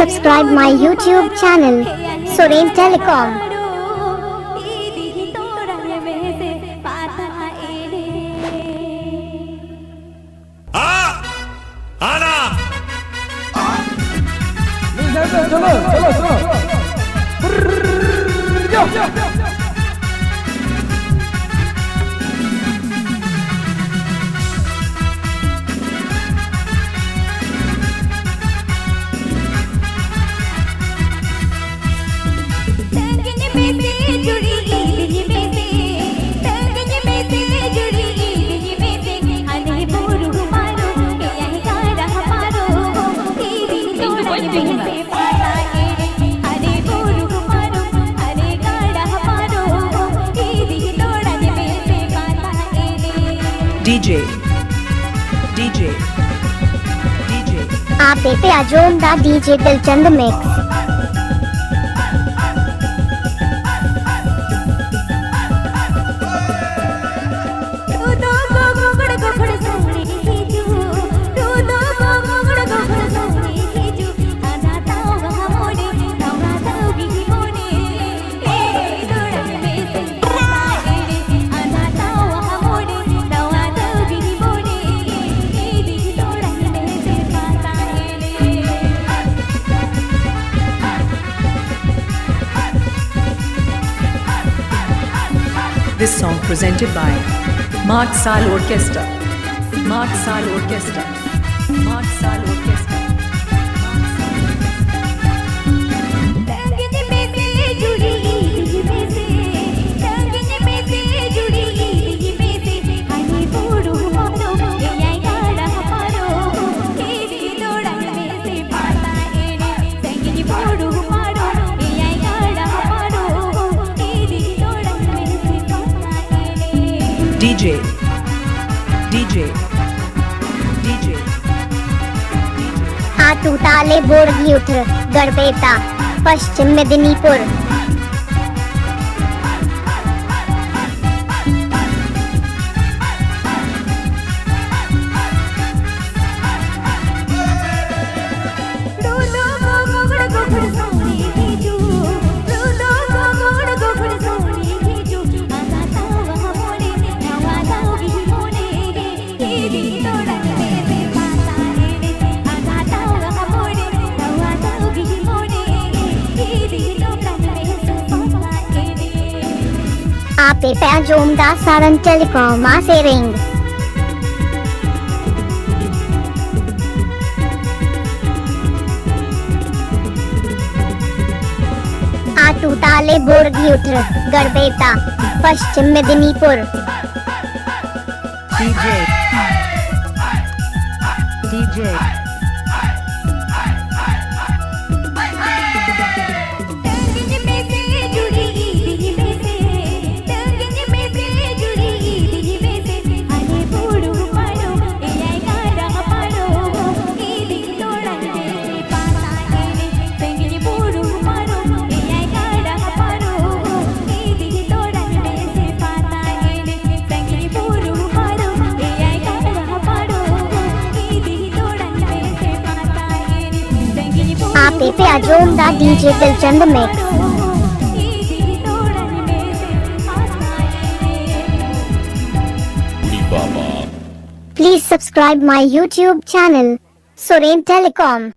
subscribe my YouTube channel, Saren Telecom. आना चलो DJ आप पे आजोम दा DJ Dilchand mix. This song presented by Matsal Orchestra. Matsal Orchestra. Matsal Orchestra. DJ आटू ताले बोरगी उतर गड़बेता पश्चिम मेदिनीपुर। आप पे आजोम दा सारन टेलीकॉम से रिंग। आटू ताले बोरगी उतर गड़बेता पश्चिम मेदिनीपुर। DJ आप पे आजोम दा DJ Dilchand mix. Please subscribe my YouTube channel, Saren Telecom.